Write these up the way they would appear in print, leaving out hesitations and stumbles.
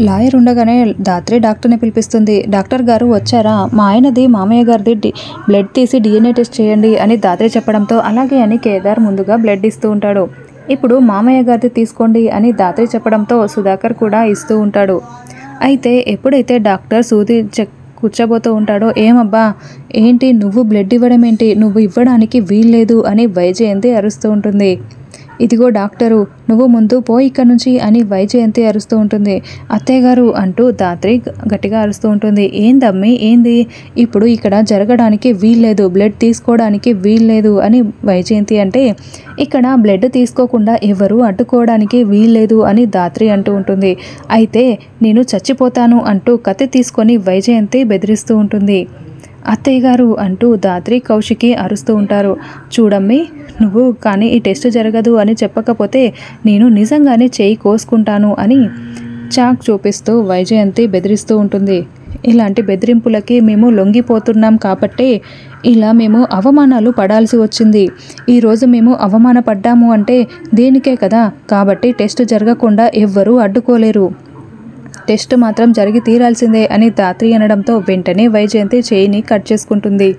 Lawyer ఉండగానే ధాత్రి డాక్టర్ని పిలిపిస్తుంది. Doctor గారు వచ్చారా, మా ఆయనది మామయ్య గారిది బ్లడ్ తీసి DNA టెస్ట్ చేయండి అని ధాత్రి చెప్పడంతో అలాగే అని కేదార్ ముందుగా బ్లడ్ ఇస్తూ ఉంటాడు. ఇప్పుడు మామయ్య గారిది తీసుకోండి అని ధాత్రి చెప్పడంతో సుధాకర్ కూడా ఇస్తూ ఉంటాడు. అయితే ఎప్పుడైతే డాక్టర్ సూది కూర్చోబోతూ ఉంటాడో, ఏమబ్బా ఏంటి నువ్వు బ్లడ్ ఇవ్వడం ఏంటి, నువ్వు ఇవ్వడానికి వీల్లేదు అని వైజయంతి అరుస్తూ ఉంటుంది. ఇదిగో డాక్టరు, నువ్వు ముందు పో ఇక్కడ నుంచి అని వైజయంతి అరుస్తూ ఉంటుంది. అత్తయ్య గారు అంటూ ధాత్రి గట్టిగా అరుస్తూ ఉంటుంది. ఏందమ్మి ఏంది, ఇప్పుడు ఇక్కడ జరగడానికి వీల్లేదు, బ్లడ్ తీసుకోవడానికి వీల్లేదు అని వైజయంతి అంటే, ఇక్కడ బ్లడ్ తీసుకోకుండా ఎవరు అడ్డుకోవడానికి వీల్లేదు అని ధాత్రి అంటూ ఉంటుంది. అయితే నేను చచ్చిపోతాను అంటూ కత్తి తీసుకొని వైజయంతి బెదిరిస్తూ ఉంటుంది. అత్తయ్య గారు అంటూ ధాత్రి కౌశికి అరుస్తూ ఉంటారు. చూడమ్మి, నువ్వు కానీ ఈ టెస్ట్ జరగదు అని చెప్పకపోతే నేను నిజంగానే చేయి కోసుకుంటాను అని చాక్ చూపిస్తూ వైజయంతి బెదిరిస్తూ ఉంటుంది. ఇలాంటి బెదిరింపులకి మేము లొంగిపోతున్నాం కాబట్టి ఇలా మేము అవమానాలు పడాల్సి వచ్చింది. ఈరోజు మేము అవమానపడ్డాము అంటే దేనికే కదా, కాబట్టి టెస్ట్ జరగకుండా ఎవ్వరూ అడ్డుకోలేరు, టెస్ట్ మాత్రం జరిగి తీరాల్సిందే అని ధాత్రి అనడంతో వెంటనే వైజయంతి చేయిని కట్ చేసుకుంటుంది.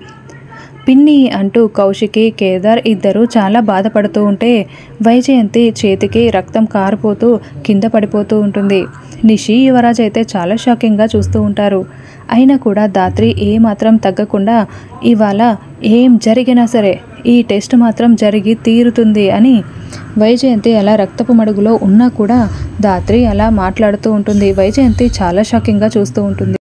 పిన్ని అంటూ కౌశికి కేదార్ ఇద్దరు చాలా బాధపడుతూ ఉంటే వైజయంతి చేతికి రక్తం కారిపోతూ కింద పడిపోతూ ఉంటుంది. నిషి యువరాజ్ అయితే చాలా షాకింగ్గా చూస్తూ ఉంటారు. అయినా కూడా ధాత్రి ఏమాత్రం తగ్గకుండా ఇవాళ ఏం జరిగినా సరే ఈ టెస్ట్ మాత్రం జరిగి తీరుతుంది అని వైజయంతి అలా రక్తపు మడుగులో ఉన్నా కూడా ధాత్రి అలా మాట్లాడుతూ ఉంటుంది. వైజయంతి చాలా షాకింగ్గా చూస్తూ ఉంటుంది.